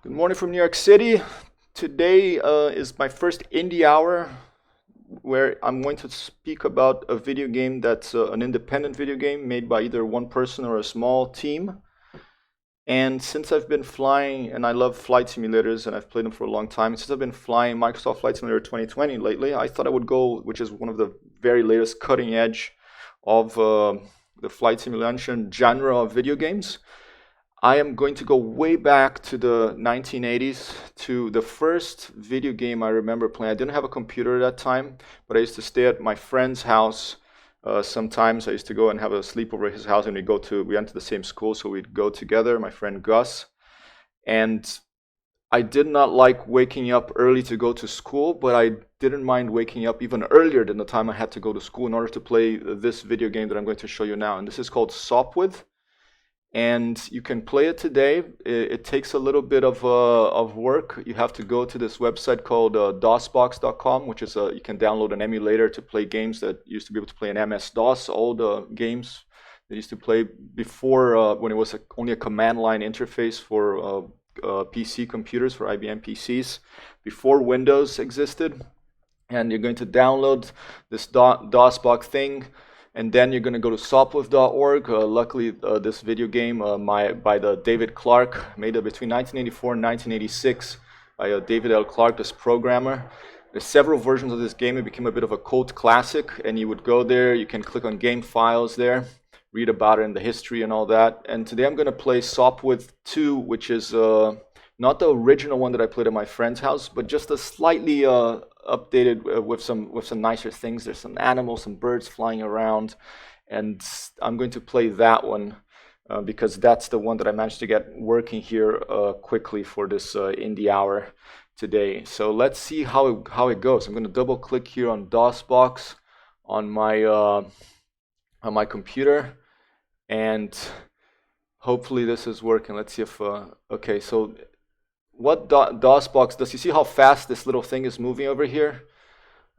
Good morning from New York City. Today is my first indie hour where I'm going to speak about a video game that's an independent video game made by either one person or a small team. And since I've been flying, and I love flight simulators, and I've played them for a long time, since I've been flying Microsoft Flight Simulator 2020 lately, I thought I would go, which is one of the very latest cutting edge of the flight simulation genre of video games. I am going to go way back to the 1980s to the first video game I remember playing. I didn't have a computer at that time, but I used to stay at my friend's house. Sometimes I used to go and have a sleepover at his house, and we went to the same school, so we'd go together, my friend Gus. And I did not like waking up early to go to school, but I didn't mind waking up even earlier than the time I had to go to school in order to play this video game that I'm going to show you now. And this is called Sopwith. And you can play it today. It takes a little bit of work. You have to go to this website called DOSBox.com, which is you can download an emulator to play games that used to be able to play in MS-DOS, all the games that used to play before when it was only a command line interface for PC computers, for IBM PCs, before Windows existed. And you're going to download this DOSBox thing. And then you're going to go to Sopwith.org. Luckily, this video game by the David Clark, made it between 1984 and 1986 by David L. Clark, this programmer. There's several versions of this game. It became a bit of a cult classic, and you would go there. You can click on game files there, read about it and the history and all that. And today I'm going to play Sopwith 2, which is not the original one that I played at my friend's house, but just a slightly updated with some nicer things. There's some animals, some birds flying around, and I'm going to play that one because that's the one that I managed to get working here quickly for this indie hour today. So let's see how it goes. I'm going to double click here on DOSBox on my computer, and hopefully this is working. Let's see if okay. So what DOSBox does, you see how fast this little thing is moving over here?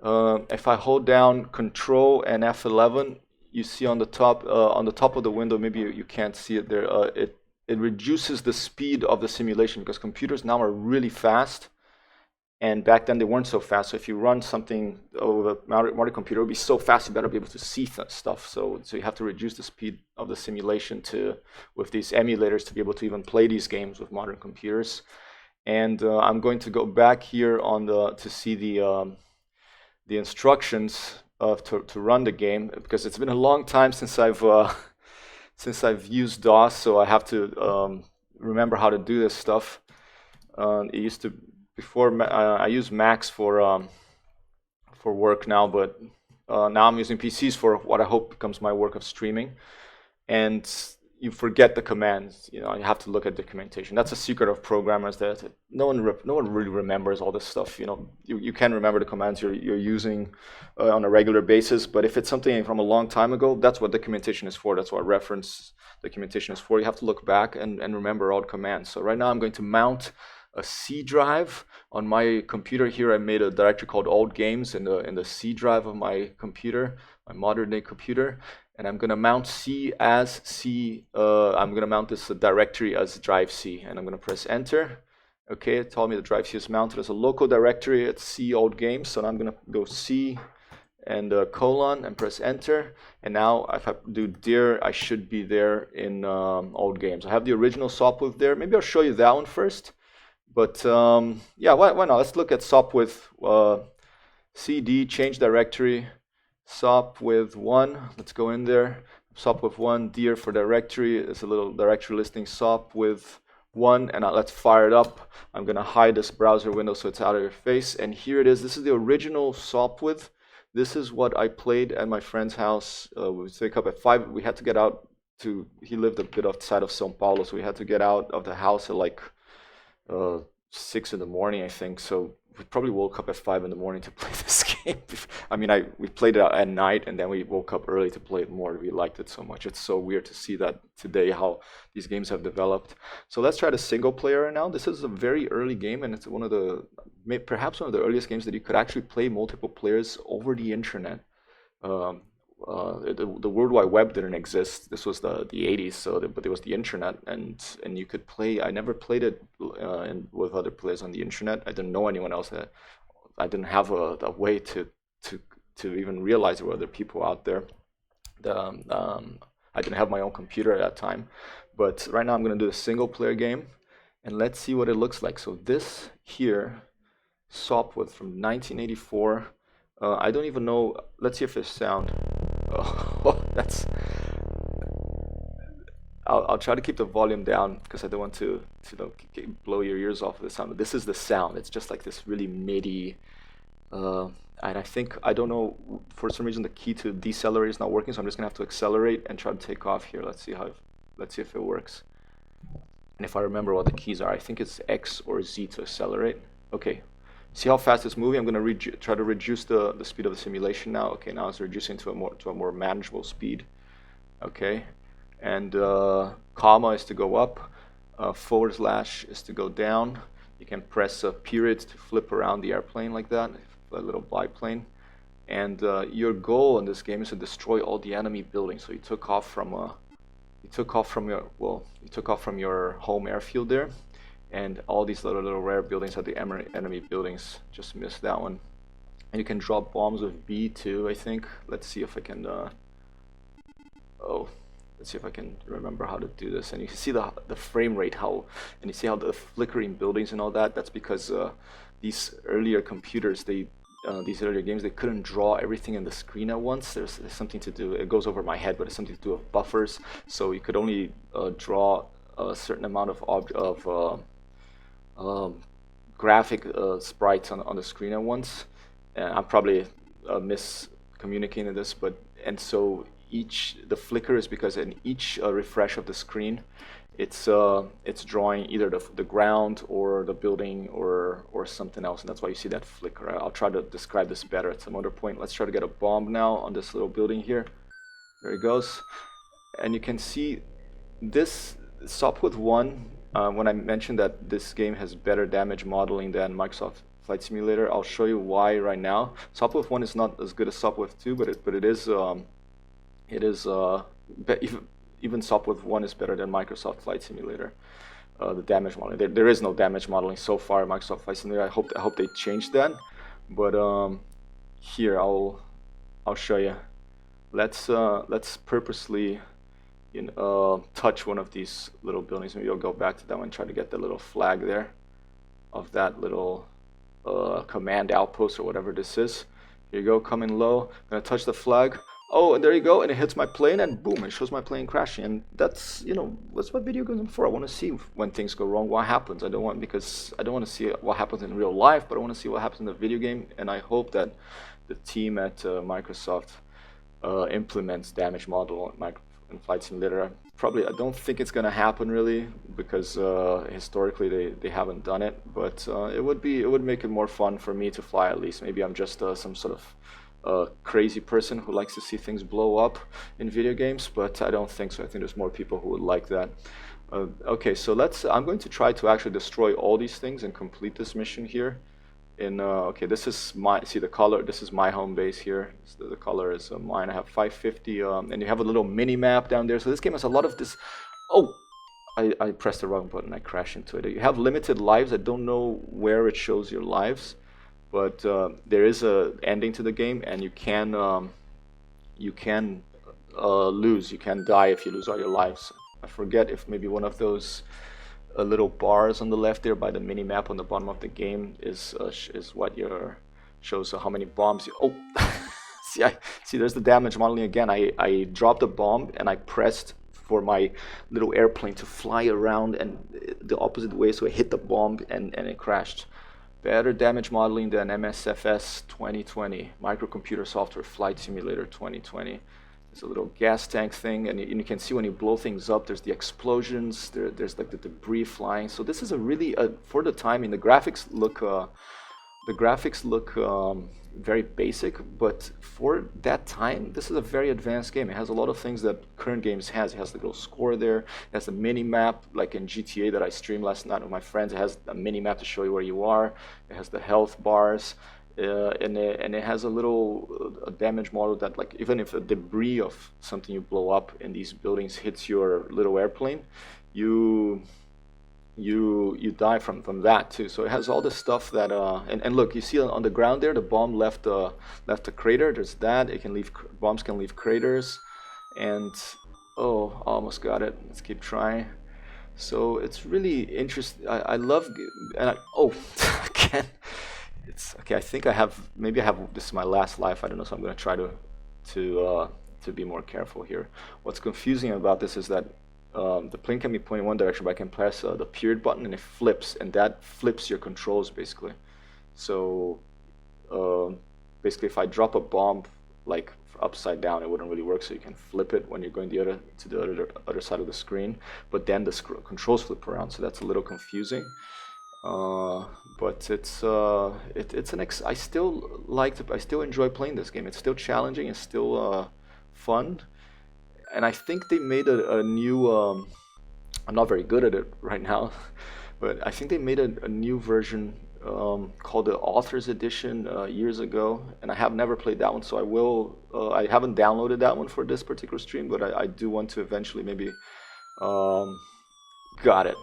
If I hold down Control and F11, you see on the top of the window, maybe you can't see it there, it reduces the speed of the simulation because computers now are really fast, and back then they weren't so fast. So if you run something over a modern computer, it would be so fast you better be able to see stuff. So you have to reduce the speed of the simulation with these emulators to be able to even play these games with modern computers. And I'm going to go back here to see the instructions to run the game, because it's been a long time since I've used DOS, so I have to remember how to do this stuff. It used to before I use Macs for work now, but now I'm using PCs for what I hope becomes my work of streaming. And you forget the commands. You have to look at documentation. That's a secret of programmers, that no one really remembers all this stuff. You can remember the commands you're using on a regular basis, but if it's something from a long time ago, that's what documentation is for. That's what reference documentation is for. You have to look back and remember all the commands. So right now I'm going to mount a C drive on my computer here. I made a directory called Old Games in the C drive of my computer, my modern day computer. And I'm going to mount C as C. I'm going to mount this directory as drive C, and I'm going to press enter. Okay, it told me the drive C is mounted as a local directory at C Old Games. So now I'm going to go C and colon and press enter. And now if I do dir, I should be there in Old Games. I have the original Sopwith there. Maybe I'll show you that one first. But yeah, why not? Let's look at Sopwith CD, change directory. Sopwith 1, let's go in there. Sopwith 1, dir for directory. There's a little directory listing, Sopwith 1, and let's fire it up. I'm going to hide this browser window so it's out of your face. And here it is. This is the original Sopwith. This is what I played at my friend's house. We would wake up at 5. We had to get out he lived a bit outside of São Paulo, so we had to get out of the house at like 6 in the morning, I think. So we probably woke up at 5 in the morning to play this game. I mean, we played it at night, and then we woke up early to play it more. We liked it so much. It's so weird to see that today, how these games have developed. So let's try the single player now. This is a very early game, and it's perhaps one of the earliest games that you could actually play multiple players over the internet. the World Wide Web didn't exist. This was the 80s, but there was the internet, and you could play. I never played it with other players on the internet. I didn't know anyone else. I didn't have a way to even realize there were other people out there. I didn't have my own computer at that time. But right now I'm going to do a single player game, and let's see what it looks like. So this here, Sopwith from 1984. I don't even know. Let's see if there's sound. Oh, that's. I'll try to keep the volume down because I don't want to blow your ears off with the sound. This is the sound. It's just like this really MIDI. And I don't know, for some reason the key to decelerate is not working, so I'm just gonna have to accelerate and try to take off here. Let's see if it works. And if I remember what the keys are, I think it's X or Z to accelerate. Okay, see how fast it's moving? I'm gonna try to reduce the speed of the simulation now. Okay, now it's reducing to a more manageable speed. Okay, and comma is to go up, / is to go down. You can press a period to flip around the airplane like that. A little biplane, and your goal in this game is to destroy all the enemy buildings. So you took off from your home airfield there, and all these little rare buildings are the enemy buildings. Just missed that one. And you can drop bombs with B too, I think. Let's see if I can. Let's see if I can remember how to do this. And you can see the frame rate, and you see how the flickering buildings and all that. That's because these earlier computers, these earlier games, they couldn't draw everything in the screen at once. There's something to do. It goes over my head, but it's something to do with buffers. So you could only draw a certain amount of graphic sprites on the screen at once. I'm probably miscommunicating this, and so the flicker is because in each refresh of the screen, it's drawing either the ground or the building or something else, and that's why you see that flicker. I'll try to describe this better at some other point. Let's try to get a bomb now on this little building here. There it goes, and you can see this Sopwith 1. When I mentioned that this game has better damage modeling than Microsoft Flight Simulator, I'll show you why right now. Sopwith 1 is not as good as Sopwith 2, but it is even Sopwith 1 is better than Microsoft Flight Simulator. The damage modeling, there is no damage modeling so far in Microsoft Flight Simulator. I hope they change that. But here I'll show you. Let's purposely touch one of these little buildings. Maybe I'll go back to that one and try to get the little flag there of that little command outpost or whatever this is. Here you go, coming low. I'm gonna touch the flag. Oh, and there you go, and it hits my plane, and boom, it shows my plane crashing. And that's what video games are for. I want to see when things go wrong, what happens. I don't want to see what happens in real life, but I want to see what happens in the video game. And I hope that the team at Microsoft implements damage model in Flight Simulator. Probably, I don't think it's going to happen really, because historically they haven't done it. But it would make it more fun for me to fly at least. Maybe I'm just some sort of crazy person who likes to see things blow up in video games, but I don't think so. I think there's more people who would like that. Okay, so I'm going to try to actually destroy all these things and complete this mission here. Okay, this is the color. This is my home base here. So the color is mine. I have 550, and you have a little mini map down there. So this game has a lot of this. Oh, I pressed the wrong button. I crashed into it. You have limited lives. I don't know where it shows your lives, but there is a ending to the game, and you can lose. You can die if you lose all your lives. I forget if maybe one of those little bars on the left there by the mini map on the bottom of the game is what shows how many bombs you. Oh, see, there's the damage modeling again. I dropped a bomb and I pressed for my little airplane to fly around and the opposite way, so it hit the bomb and it crashed. Better damage modeling than MSFS 2020, Microcomputer Software Flight Simulator 2020. There's a little gas tank thing, and you can see when you blow things up, there's the explosions, there's like the debris flying. So this is a really, for the time, the graphics look very basic, but for that time, this is a very advanced game. It has a lot of things that current games has. It has the little score there. It has the mini map, like in GTA that I streamed last night with my friends. It has a mini map to show you where you are. It has the health bars. and it has a little damage model that, like, even if a debris of something you blow up in these buildings hits your little airplane, you you die from that too. So it has all this stuff that and look, you see on the ground there, the bomb left left a crater. There's that. It can leave bombs can leave craters, and oh, almost got it. Let's keep trying. So it's really interesting. I love and oh again. It's okay. I think I have, maybe I have, this is my last life. I don't know, so I'm gonna try to be more careful here. What's confusing about this is that the plane can be pointing one direction, but I can press the period button and it flips, and that flips your controls basically. So uh, basically, if I drop a bomb like upside down, it wouldn't really work. So you can flip it when you're going the other side of the screen, but then the controls flip around. So that's a little confusing. Uh, but it's I still I still enjoy playing this game. It's still challenging. It's still fun, and I think they made a new. I'm not very good at it right now, but I think they made a new version called the Author's Edition years ago, and I have never played that one. So I will. I haven't downloaded that one for this particular stream, but I do want to eventually maybe. Um, got it.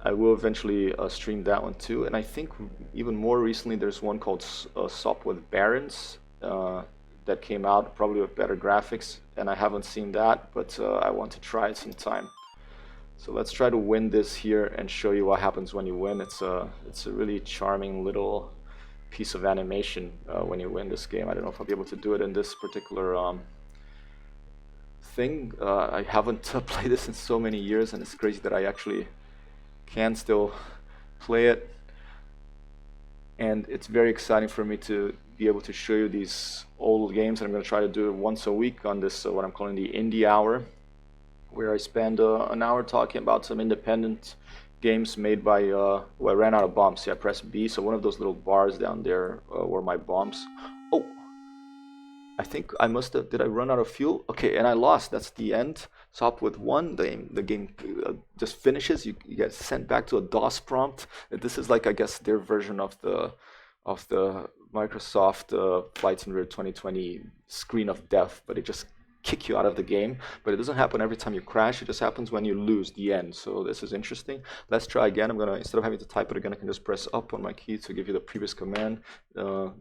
I will eventually stream that one too, and I think even more recently there's one called Sopwith Barons that came out, probably with better graphics, and I haven't seen that, but I want to try it sometime. So let's try to win this here and show you what happens when you win. It's a really charming little piece of animation when you win this game. I don't know if I'll be able to do it in this particular thing. I haven't played this in so many years, and it's crazy that I actually can still play it, and it's very exciting for me to be able to show you these old games. And I'm going to try to do it once a week on this what I'm calling the Indie Hour, where I spend an hour talking about some independent games made by well, I ran out of bombs. See, I pressed B, so one of those little bars down there were my bombs. Oh, I think I must have, did I run out of fuel? Okay, and I lost. That's the end. Sopwith won. The game just finishes. You get sent back to a DOS prompt. This is like, I guess, their version of the Microsoft Flight Simulator 2020 screen of death, but it just kick you out of the game. But it doesn't happen every time you crash. It just happens when you lose the end. So this is interesting. Let's try again. I'm gonna, instead of having to type it again, I can just press up on my key to give you the previous command.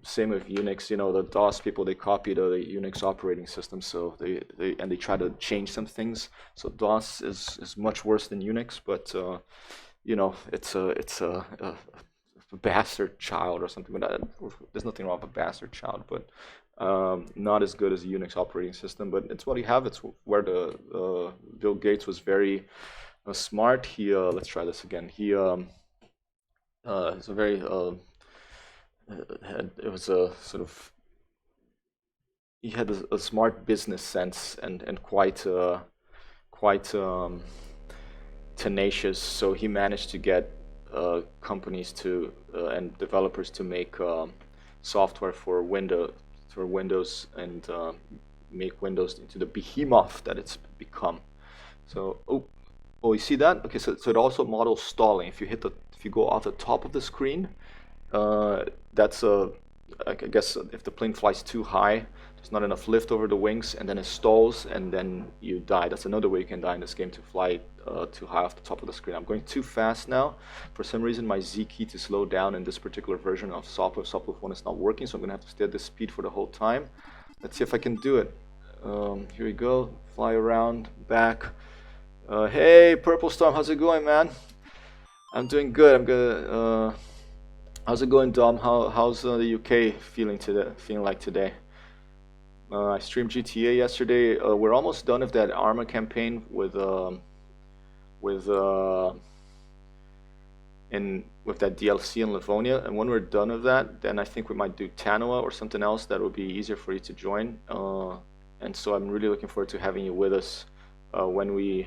Same with Unix. You know, the DOS people, they copied the Unix operating system, so they try to change some things. So DOS is much worse than Unix, but you know, it's a bastard child or something. But there's nothing wrong with a bastard child, but not as good as a Unix operating system. But it's what you have. It's where the Bill Gates was very smart. He let's try this again. He it's a very it was a sort of, he had a smart business sense and quite tenacious. So he managed to get companies to and developers to make software for Windows and make Windows into the behemoth that it's become. So oh, you see that? Okay, so it also models stalling. If you go off the top of the screen, that's I guess if the plane flies too high, there's not enough lift over the wings, and then it stalls, and then you die. That's another way you can die in this game, to fly too high off the top of the screen. I'm going too fast now. For some reason, my Z key to slow down in this particular version of Sopwith 1 is not working, so I'm going to have to stay at this speed for the whole time. Let's see if I can do it. Here we go. Fly around, back. Hey, Purple Storm, how's it going, man? I'm doing good. I'm gonna. How's it going, Dom? How's the UK feeling today? Feeling like today? I streamed GTA yesterday. We're almost done with that Arma campaign with with that DLC in Livonia, and when we're done with that, then I think we might do Tanoa or something else that would be easier for you to join. And so I'm really looking forward to having you with us when we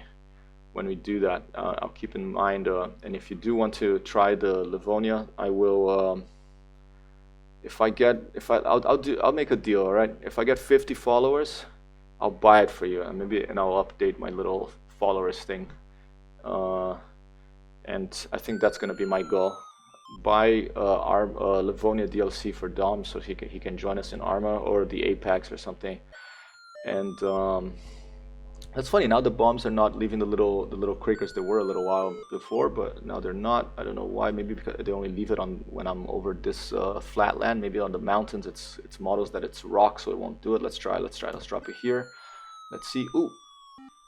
do that. I'll keep in mind, and if you do want to try the Livonia, I will. I'll make a deal. All right. If I get 50 followers, I'll buy it for you, and I'll update my little followers thing. And I think that's gonna be my goal. buy Livonia DLC for Dom so he can join us in Arma or the Apex or something. And that's funny. Now the bombs are not leaving the little creekers they were a little while before, but now they're not. I don't know why. Maybe because they only leave it on when I'm over this flat land. Maybe on the mountains it's models that it's rock, so it won't do it. Let's try. Let's drop it here. Let's see. Ooh,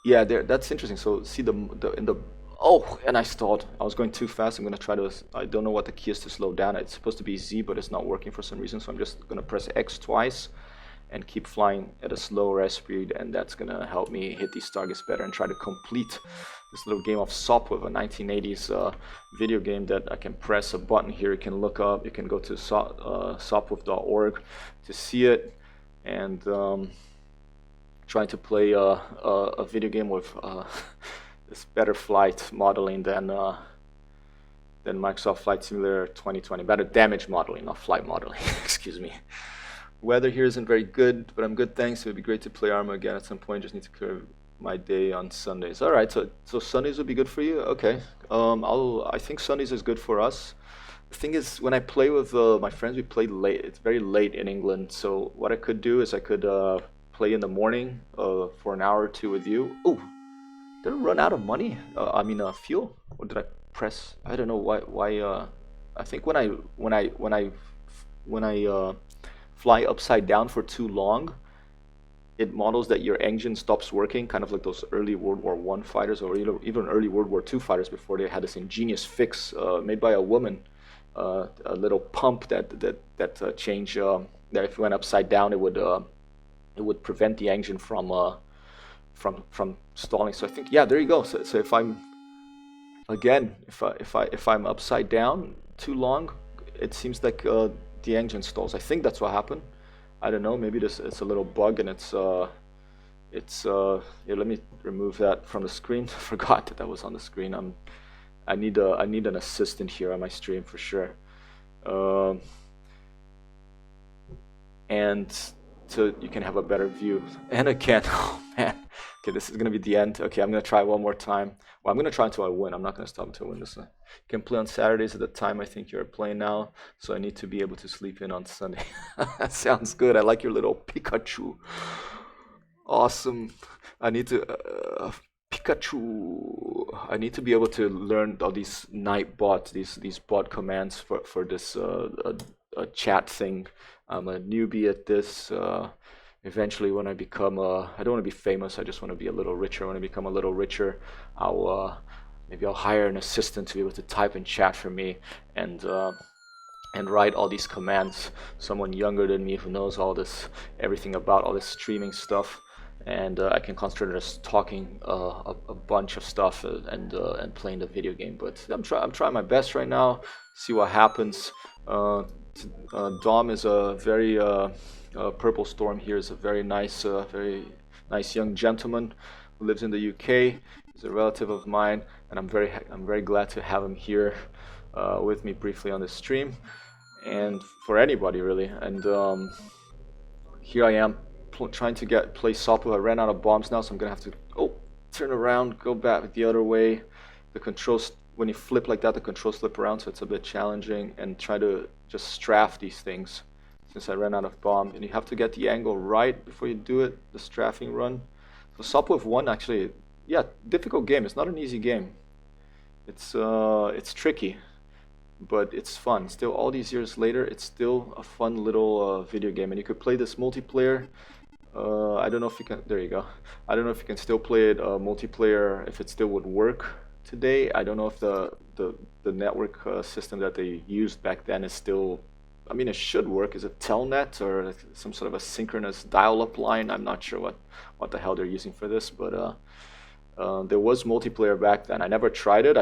yeah, there. That's interesting. So see the in the oh, and I stalled. I was going too fast. I'm gonna try to. I don't know what the key is to slow down. It's supposed to be Z, but it's not working for some reason. So I'm just gonna press X twice and keep flying at a slower speed, and that's gonna help me hit these targets better and try to complete this little game of Sopwith, a 1980s video game that I can press a button here. You can look up. You can go to sopwith.org to see it, and trying to play a video game with this better flight modeling than Microsoft Flight Simulator 2020. Better damage modeling, not flight modeling. Excuse me. Weather here isn't very good, but I'm good, thanks. It would be great to play Arma again at some point. Just need to clear my day on Sundays. All right, so Sundays would be good for you. Okay. I think Sundays is good for us. The thing is, when I play with my friends, we play late. It's very late in England. So what I could do is I could play in the morning for an hour or two with you. Oh, did I run out of money? I mean fuel. Or did I press? I don't know why. I think when I fly upside down for too long, it models that your engine stops working, kind of like those early World War I fighters, or even early World War II fighters before they had this ingenious fix made by a woman, a little pump that changed. That if you went upside down, it would prevent the engine from stalling. So I think, yeah, there you go. So if I'm again, if I'm upside down too long, it seems like the engine stalls. I think that's what happened. I don't know. Maybe it's a little bug, and it's yeah. Let me remove that from the screen. I forgot that was on the screen. I need an assistant here on my stream for sure. And so you can have a better view. And again, oh man. Okay, this is gonna be the end. Okay, I'm gonna try one more time. Well, I'm gonna try until I win. I'm not gonna stop until I win this one. You can play on Saturdays at the time I think you're playing now, so I need to be able to sleep in on Sunday. That sounds good. I like your little Pikachu. Awesome. I need to Pikachu. I need to be able to learn all these night bots, these bot commands for this chat thing. I'm a newbie at this. Eventually, when I become I don't want to be famous. I just want to be a little richer. When I become a little richer, maybe I'll hire an assistant to be able to type in chat for me and write all these commands. Someone younger than me who knows everything about all this streaming stuff, and I can concentrate on just talking a bunch of stuff and playing the video game. But I'm trying my best right now. See what happens. Dom is a very Purple Storm here is a very nice young gentleman who lives in the UK. He's a relative of mine, and I'm very glad to have him here with me briefly on this stream, and for anybody really. And here I am trying to play Sopwith. I ran out of bombs now, so I'm gonna have to turn around, go back the other way. The controls, when you flip like that, the controls flip around, so it's a bit challenging, and try to just strafe these things since I ran out of bomb. And you have to get the angle right before you do it, the strafing run. So Sopwith 1 actually, yeah, difficult game. It's not an easy game. It's tricky, but it's fun. Still, all these years later, it's still a fun little video game, and you could play this multiplayer. I don't know if you can. There you go. I don't know if you can still play it multiplayer, if it still would work today. I don't know if the network system that they used back then is still. I mean, it should work. Is it Telnet or some sort of a synchronous dial-up line? I'm not sure what the hell they're using for this, but there was multiplayer back then. I never tried it.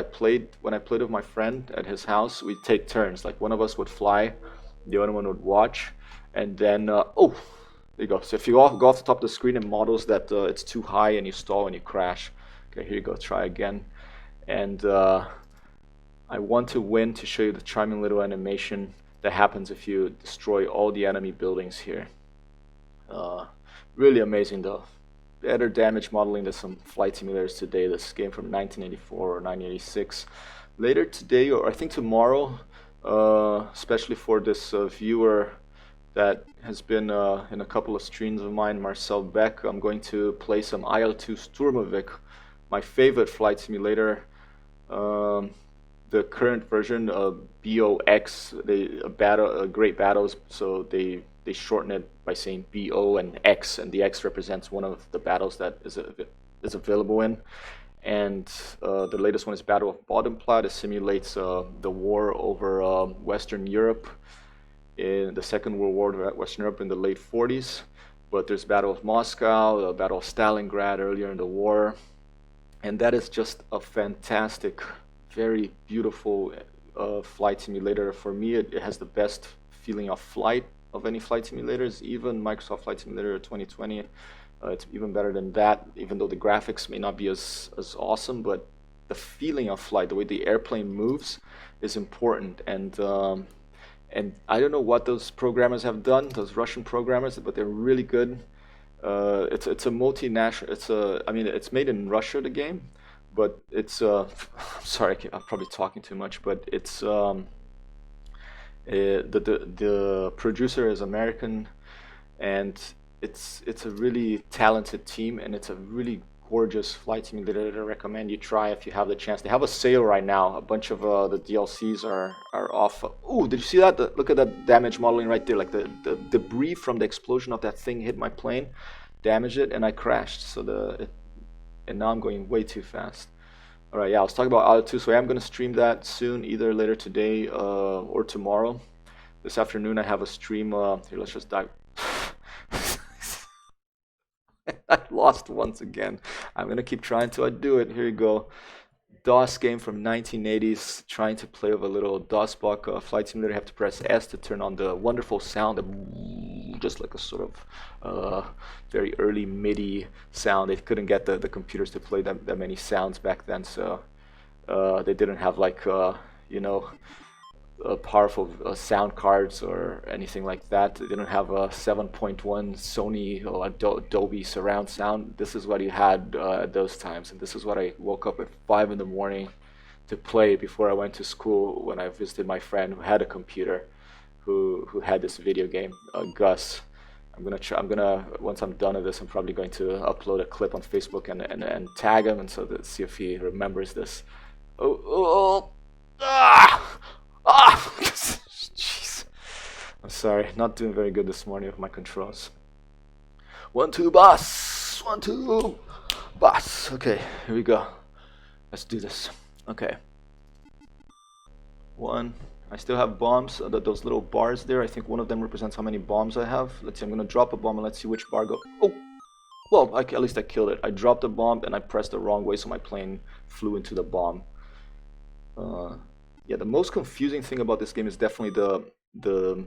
When I played with my friend at his house. We'd take turns. Like one of us would fly, the other one would watch, and then there you go. So if you go off the top of the screen, it models that it's too high and you stall and you crash. Okay, here you go. Try again, and I want to win to show you the charming little animation that happens if you destroy all the enemy buildings here. Really amazing though. Better damage modeling than some flight simulators today. This game from 1984 or 1986. Later today, or I think tomorrow, especially for this viewer that has been in a couple of streams of mine, Marcel Beck. I'm going to play some IL-2 Sturmovik, my favorite flight simulator. The current version of BOX, great battles, so they shorten it by saying BO and X, and the X represents one of the battles that is available in. And the latest one is Battle of Bodenplatte. It simulates the war over Western Europe in the Second World War at Western Europe in the late 40s. But there's Battle of Moscow, the Battle of Stalingrad earlier in the war. And that is just a fantastic, very beautiful flight simulator. For me, it has the best feeling of flight of any flight simulators, even Microsoft Flight Simulator 2020. It's even better than that, even though the graphics may not be as awesome, but the feeling of flight, the way the airplane moves, is important. And I don't know what those programmers have done, those Russian programmers, but they're really good. It's a multinational. I mean, it's made in Russia, the game, but it's. I'm sorry, I'm probably talking too much, but it's. The producer is American, and it's a really talented team, and it's a really gorgeous flight simulator that I recommend you try if you have the chance. They have a sale right now. A bunch of the DLCs are off. Oh, did you see that? Look at that damage modeling right there. Like the debris from the explosion of that thing hit my plane, damaged it, and I crashed. And now I'm going way too fast. All right, yeah, I was talking about IL-2, so I am going to stream that soon, either later today or tomorrow. This afternoon I have a stream. Here, let's just dive. I lost once again. I'm going to keep trying till I do it. Here you go. DOS game from 1980s, trying to play with a little DOSBox flight simulator. You have to press S to turn on the wonderful sound, just like a sort of very early MIDI sound. They couldn't get the computers to play that many sounds back then, so they didn't have like, powerful sound cards or anything like that. They didn't have a 7.1 Sony or Adobe surround sound. This is what you had at those times, and this is what I woke up at 5 in the morning to play before I went to school when I visited my friend who had a computer, who had this video game, Gus. I'm gonna once I'm done with this, I'm probably going to upload a clip on Facebook and tag him, and so to see if he remembers this. Jeez. I'm sorry, not doing very good this morning with my controls. 1, 2, boss. 1, 2, boss. Okay, here we go. Let's do this. Okay. 1. I still have bombs. Those little bars there. I think one of them represents how many bombs I have. Let's see. I'm gonna drop a bomb and let's see which bar go. Oh. Well, at least I killed it. I dropped a bomb and I pressed the wrong way, so my plane flew into the bomb. Yeah, the most confusing thing about this game is definitely the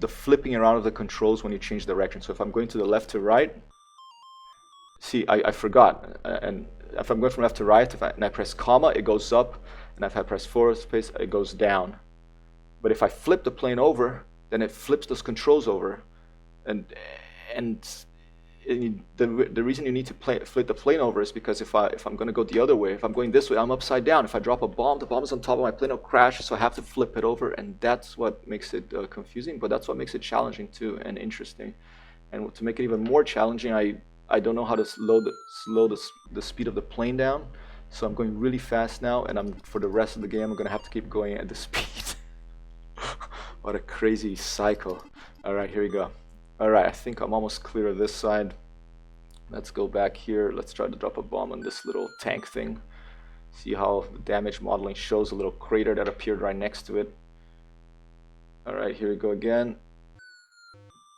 flipping around of the controls when you change direction. So if I'm going to the left to right, see, I forgot. And if I'm going from left to right, and I press comma, it goes up, and if I press forward space, it goes down. But if I flip the plane over, then it flips those controls over, and the reason you need to flip the plane over is because if I'm going to go the other way, if I'm going this way, I'm upside down. If I drop a bomb, the bomb is on top of my plane, it'll crash, so I have to flip it over, and that's what makes it confusing, but that's what makes it challenging too, and interesting. And to make it even more challenging, I don't know how to slow the speed of the plane down, so I'm going really fast now, and for the rest of the game, I'm going to have to keep going at the speed. What a crazy cycle. All right, here we go. Alright, I think I'm almost clear of this side. Let's go back here. Let's try to drop a bomb on this little tank thing. See how the damage modeling shows a little crater that appeared right next to it. Alright, here we go again.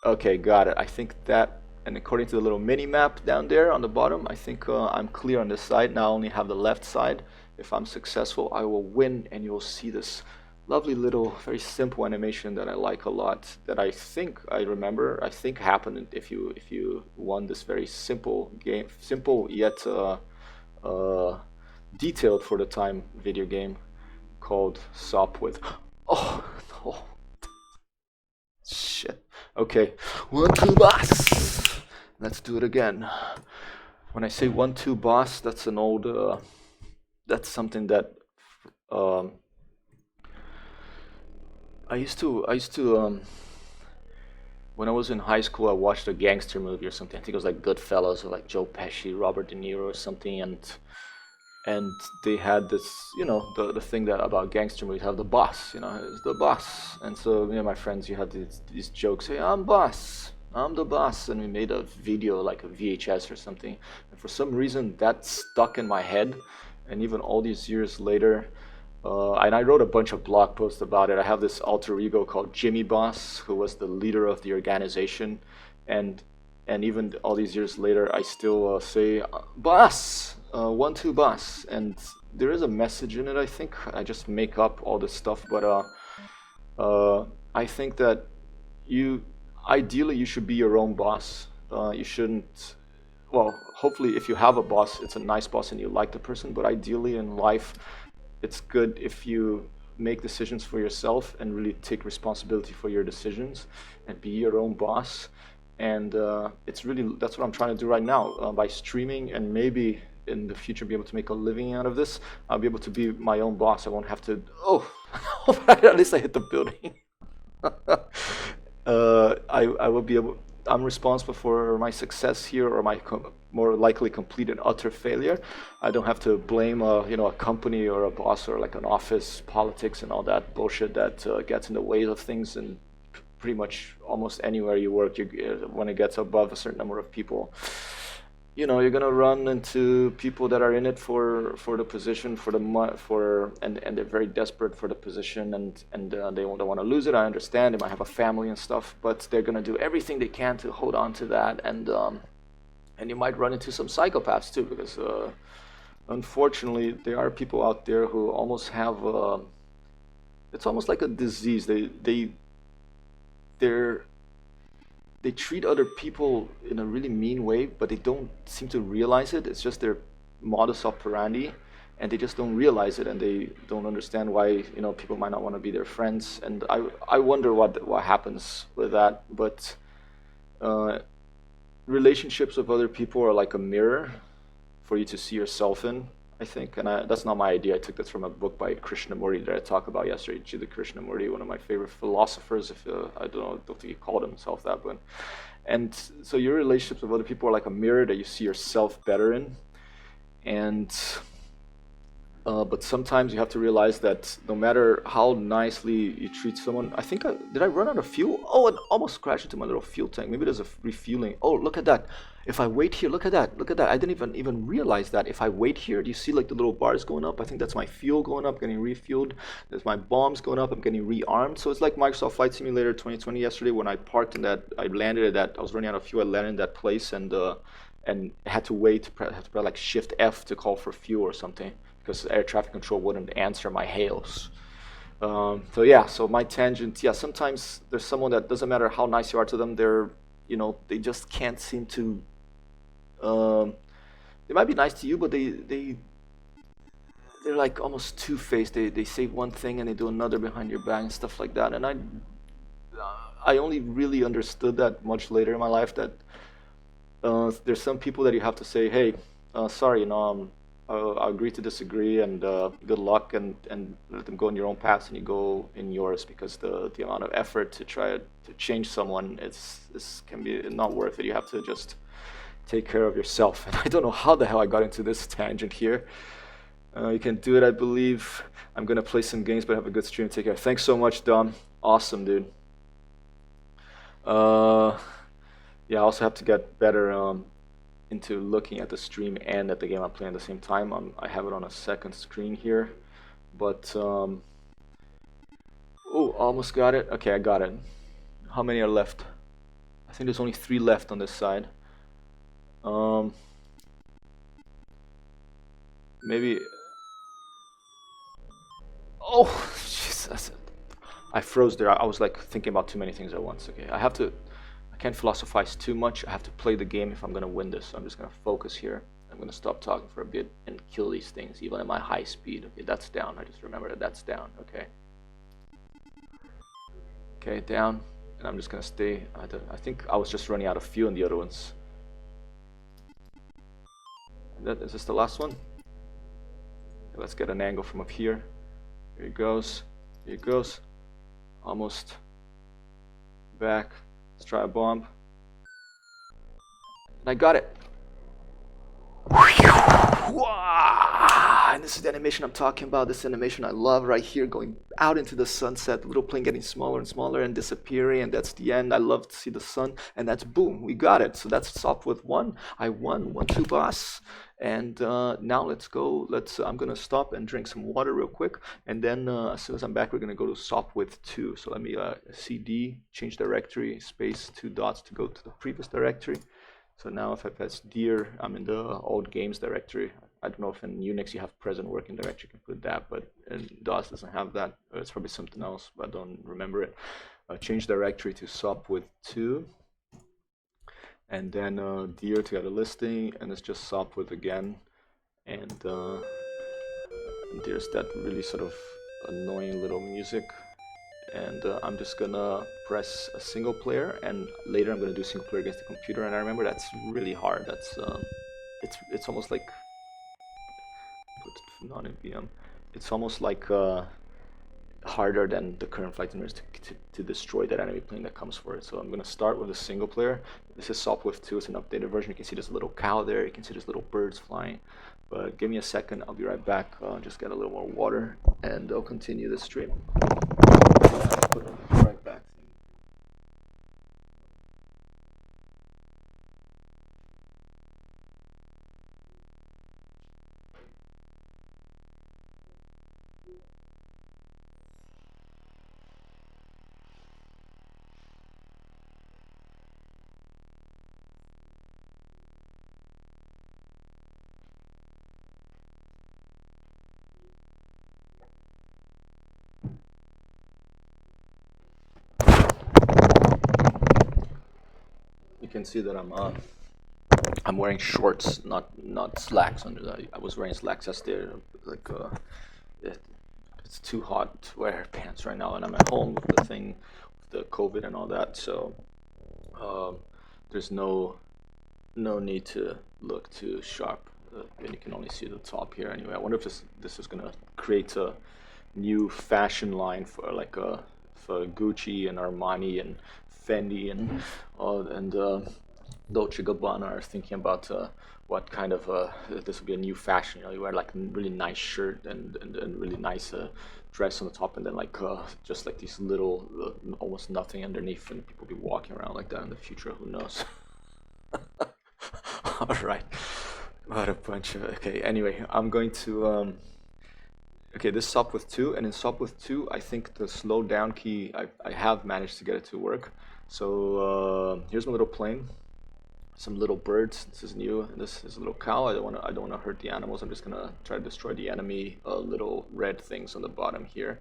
Okay, got it. I think that, and according to the little mini map down there on the bottom, I think I'm clear on this side. Now I only have the left side. If I'm successful, I will win, and you'll see this lovely little, very simple animation that I like a lot, that I think happened if you won this very simple game, simple yet detailed for the time video game called Sopwith. Oh no! Shit. Okay, 1, 2, boss. Let's do it again. When I say 1, 2, boss, that's an old. That's something that Um, I used to when I was in high school, I watched a gangster movie or something. I think it was like Goodfellas or like Joe Pesci, Robert De Niro or something, and they had this, the thing that about gangster movies have the boss, it's the boss. And so me and my friends, you had these jokes, hey, I'm boss, I'm the boss, and we made a video like a VHS or something. And for some reason, that stuck in my head, and even all these years later. And I wrote a bunch of blog posts about it. I have this alter ego called Jimmy Boss, who was the leader of the organization, and even all these years later, I still say "boss," 1-2 boss, and there is a message in it. I think I just make up all this stuff, but I think that you ideally you should be your own boss. You shouldn't. Well, hopefully, if you have a boss, it's a nice boss and you like the person. But ideally, in life, it's good if you make decisions for yourself and really take responsibility for your decisions and be your own boss. And it's really that's what I'm trying to do right now by streaming, and maybe in the future be able to make a living out of this. I'll be able to be my own boss. I won't have to. Oh, at least I hit the building. I will be able. I'm responsible for my success here, or my more likely complete and utter failure. I don't have to blame a company or a boss or like an office politics and all that bullshit that gets in the way of things. And pretty much almost anywhere you work, when it gets above a certain number of people, you're gonna run into people that are in it for the position, and they're very desperate for the position, and they don't want to lose it. I understand they might have a family and stuff, but they're gonna do everything they can to hold on to that, and you might run into some psychopaths too, because unfortunately there are people out there who almost have it's almost like a disease. They treat other people in a really mean way, but they don't seem to realize it. It's just their modus operandi, and they just don't realize it, and they don't understand why people might not want to be their friends. And I wonder what happens with that. But relationships with other people are like a mirror for you to see yourself in, I think. And that's not my idea. I took this from a book by Krishnamurti that I talked about yesterday. Jiddu Krishnamurti, one of my favorite philosophers. If I don't think he called himself that, but and so your relationships with other people are like a mirror that you see yourself better in. And but sometimes you have to realize that no matter how nicely you treat someone, I think did I run out of fuel? Oh, it almost crashed into my little fuel tank. Maybe there's a refueling. Oh, look at that. If I wait here, look at that. Look at that. I didn't even realize that. If I wait here, do you see like the little bars going up? I think that's my fuel going up, getting refueled. There's my bombs going up. I'm getting rearmed. So it's like Microsoft Flight Simulator 2020 yesterday when I parked in that. I landed at that. I was running out of fuel. I landed in that place and had to wait. Had to press like Shift F to call for fuel or something, because air traffic control wouldn't answer my hails. So yeah, so my tangent, yeah, sometimes there's someone that doesn't matter how nice you are to them, they just can't seem to, they might be nice to you, but they're like almost two-faced. They say one thing and they do another behind your back and stuff like that. And I only really understood that much later in my life, that there's some people that you have to say, hey, sorry, I agree to disagree, and good luck, and let them go in your own paths, and you go in yours, because the amount of effort to try to change someone can be not worth it. You have to just take care of yourself. And I don't know how the hell I got into this tangent here. You can do it, I believe. I'm gonna play some games, but have a good stream. Take care. Thanks so much, Dom. Awesome, dude. Yeah, I also have to get better into looking at the stream and at the game I'm playing at the same time. I have it on a second screen here, but oh, almost got it. Okay, I got it. How many are left? I think there's only 3 left on this side. Maybe. Oh, Jesus! I froze there. I was like thinking about too many things at once. Okay, I can't philosophize too much. I have to play the game if I'm going to win this. So I'm just going to focus here. I'm going to stop talking for a bit and kill these things, even at my high speed. Okay, that's down. I just remember that that's down. Okay. Okay, down. And I'm just going to stay. I think I was just running out of fuel in the other ones. Is this the last one? Let's get an angle from up here. Here he goes. Here he goes. Almost back. Let's try a bomb. And I got it. And this is the animation I'm talking about. This animation I love right here, going out into the sunset, the little plane getting smaller and smaller and disappearing, and that's the end. I love to see the sun, and that's boom, we got it. So that's Sopwith 1. I won 1-2 boss. And now let's go. I'm gonna stop and drink some water real quick, and then as soon as I'm back, we're gonna go to Sopwith 2. So let me CD, change directory, space 2 dots to go to the previous directory. So now if I press dir, I'm in the old games directory. I don't know if in Unix you have present working directory, you can put that, but in DOS doesn't have that. It's probably something else, but I don't remember it. Change directory to Sopwith 2. And then dir to get a listing, and it's just Sopwith again. And there's that really sort of annoying little music. And I'm just gonna press a single player, and later I'm gonna do single player against the computer. And I remember that's really hard. That's it's almost like not in VM. It's almost like harder than the current flight simulators to destroy that enemy plane that comes for it. So I'm gonna start with a single player. This is Sopwith 2. It's an updated version. You can see there's a little cow there. You can see there's little birds flying. But give me a second. I'll be right back. Just get a little more water, and I'll continue the stream. Put it right back. You can see that I'm wearing shorts, not slacks under that. I was wearing slacks yesterday. Like it's too hot to wear pants right now, and I'm at home with the thing, with the COVID and all that. So there's no need to look too sharp. And you can only see the top here anyway. I wonder if this is gonna create a new fashion line for like for Gucci and Armani and Fendi and Dolce Gabbana are thinking about what kind of this will be a new fashion. You know, you wear like a really nice shirt and really nice dress on the top, and then like just like these little almost nothing underneath, and people be walking around like that in the future. Who knows? All right, what a bunch of okay. Anyway, I'm going to okay, this is Sopwith 2, and in Sopwith 2, I think the slow down key I have managed to get it to work. So here's my little plane, some little birds. This is new. And this is a little cow. I don't wanna hurt the animals. I'm just gonna try to destroy the enemy little red things on the bottom here.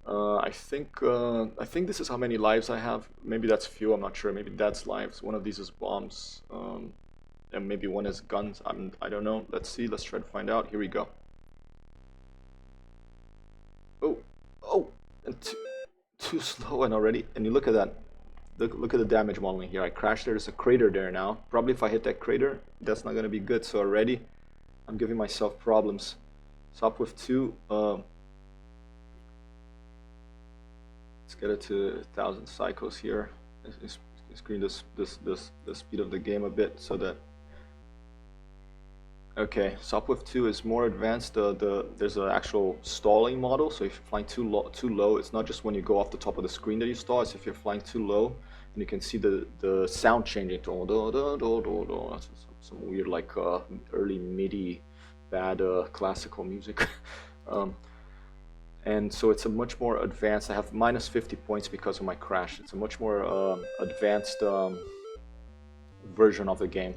I think this is how many lives I have. Maybe that's few. I'm not sure. Maybe that's lives. One of these is bombs, and maybe one is guns. I don't know. Let's see. Let's try to find out. Here we go. Oh, and too slow, and already. And you look at that. Look at the damage modeling here. I crashed there. There's a crater there now. Probably if I hit that crater, that's not gonna be good. So already, I'm giving myself problems. Sopwith 2. Let's get it to 1,000 cycles here. Let's screen the speed of the game a bit so that. Okay, Sopwith 2 is more advanced. There's an actual stalling model. So if you're flying too low, it's not just when you go off the top of the screen that you stall. It's if you're flying too low, and you can see the sound changing to that's some weird like early MIDI bad classical music. And so it's a much more advanced. I have minus 50 points because of my crash. It's a much more advanced version of the game.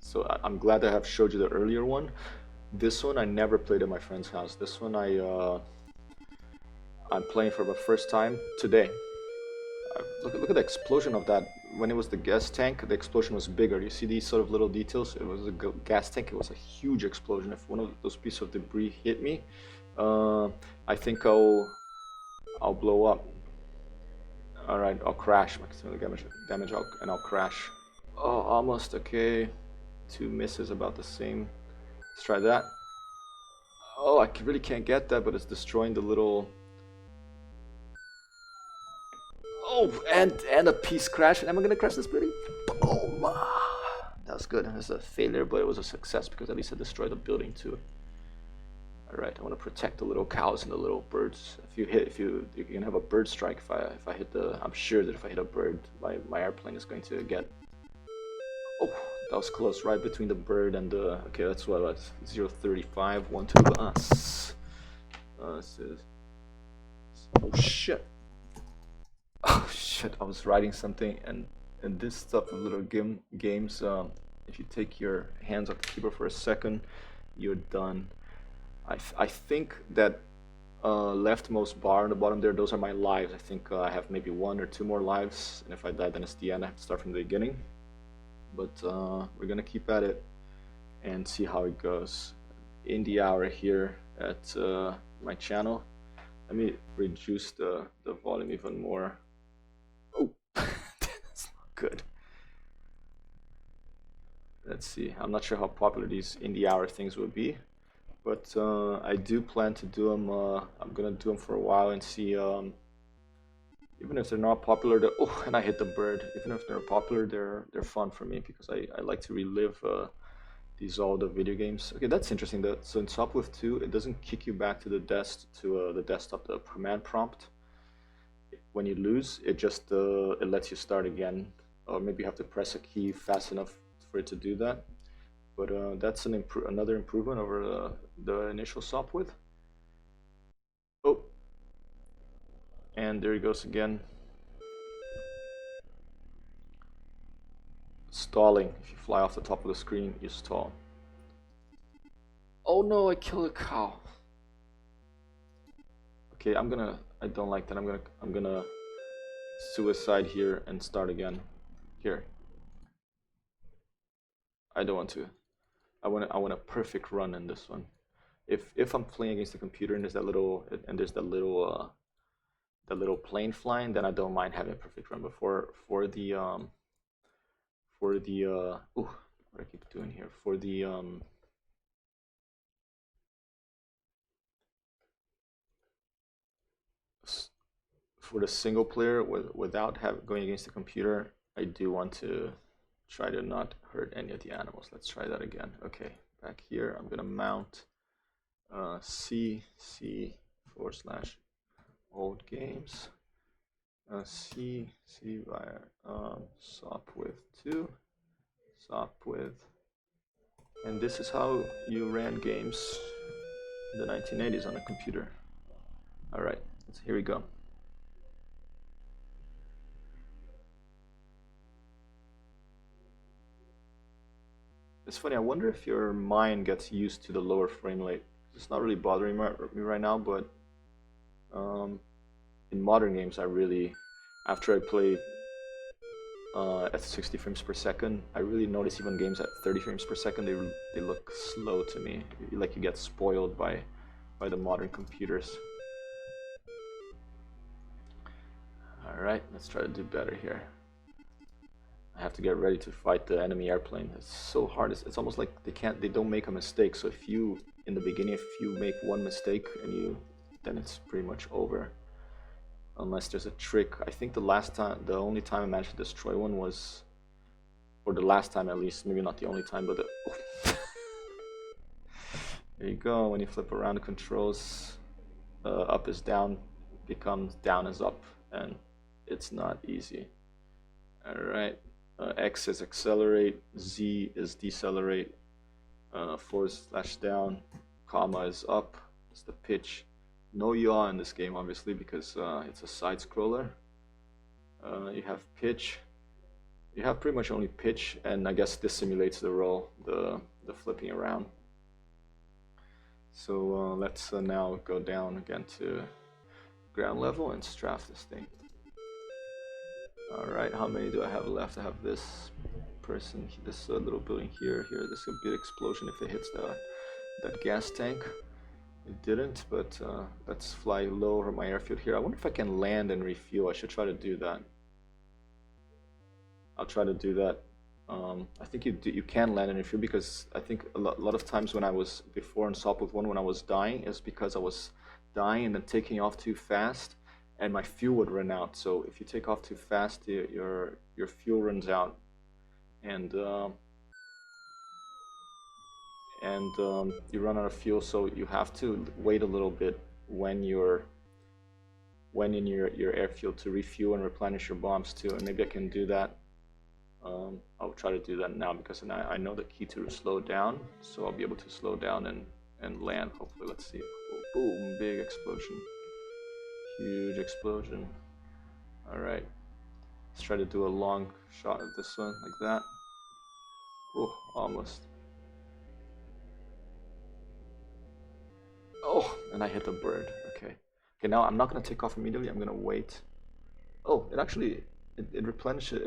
So I'm glad I have showed you the earlier one. This one I never played at my friend's house. This one I'm playing for the first time today. Look at the explosion of that. When it was the gas tank, the explosion was bigger. You see these sort of little details? It was a gas tank. It was a huge explosion. If one of those pieces of debris hit me, I think I'll blow up. All right, I'll crash. Damage, and I'll crash. Oh, almost. Okay. 2 misses, about the same. Let's try that. Oh, I really can't get that, but it's destroying the little... Oh, and a piece crashed. Am I gonna crash this building? Boom! That was good. It was a failure, but it was a success because at least I destroyed the building too. All right, I want to protect the little cows and the little birds. You can have a bird strike. If I hit the, I'm sure that if I hit a bird, my airplane is going to get. Oh, that was close, right between the bird and the. Okay, that's what it was. 035, 12 us. Oh shit. Oh shit! I was writing something, and this stuff of little games. If you take your hands off the keyboard for a second, you're done. I think that leftmost bar on the bottom there, those are my lives. I think I have maybe 1 or 2 more lives, and if I die, then it's the end. I have to start from the beginning. But we're gonna keep at it and see how it goes. In the hour here at my channel. Let me reduce the volume even more. Oh, that's not good. Let's see. I'm not sure how popular these in the hour things will be, but I do plan to do them. I'm gonna do them for a while and see. Even if they're not popular, oh, and I hit the bird. Even if they're popular, they're fun for me because I like to relive these all the video games. Okay, that's interesting. So in Sopwith 2, it doesn't kick you back to the desktop, the command prompt. When you lose, it just it lets you start again, or maybe you have to press a key fast enough for it to do that. But that's another improvement over the initial Sopwith. Oh, and there he goes again. Stalling. If you fly off the top of the screen, you stall. Oh no, I killed a cow. Okay, I don't like that. I'm gonna suicide here and start again. Here. I don't want to. I want a perfect run in this one. If I'm playing against the computer and there's that little plane flying, then I don't mind having a perfect run. But for the what I keep doing here, for the single player without going against the computer, I do want to try to not hurt any of the animals. Let's try that again. Okay, back here I'm gonna mount C / old games, C via Sopwith 2, Sopwith, and this is how you ran games in the 1980s on a computer. All right, here we go. It's funny, I wonder if your mind gets used to the lower frame rate. It's not really bothering me right now, but in modern games, after I play at 60 frames per second, I really notice even games at 30 frames per second, they look slow to me. Like you get spoiled by the modern computers. All right, let's try to do better here. I have to get ready to fight the enemy airplane. It's so hard. It's almost like they don't make a mistake. So in the beginning, if you make one mistake then it's pretty much over. Unless there's a trick. I think the only time I managed to destroy one was, or the last time at least, maybe not the only time, but there you go. When you flip around the controls, up is down, becomes down is up, and it's not easy. All right. X is accelerate, Z is decelerate, /down, comma is up, it's the pitch. No yaw in this game, obviously, because it's a side scroller. You have pitch. You have pretty much only pitch, and I guess this simulates the roll, the flipping around. So let's now go down again to ground level and strafe this thing. Alright, how many do I have left? I have this person, this little building here. This could be an explosion if it hits that gas tank. It didn't, but let's fly low over my airfield here. I wonder if I can land and refuel. I should try to do that. I'll try to do that I think you can land in a fuel because I think a lot of times when I was before in Sopwith 1 when I was dying is because I was dying and then taking off too fast and my fuel would run out. So if you take off too fast, your fuel runs out, and you run out of fuel. So you have to wait a little bit when in your airfield to refuel and replenish your bombs too. And maybe I can do that. I'll try to do that now because I know the key to slow down, so I'll be able to slow down and land. Hopefully, let's see. Oh, boom! Big explosion, huge explosion. All right, let's try to do a long shot of this one like that. Oh, almost. Oh, and I hit the bird. Okay. Okay, now I'm not gonna take off immediately. I'm gonna wait. Oh, it actually it replenished it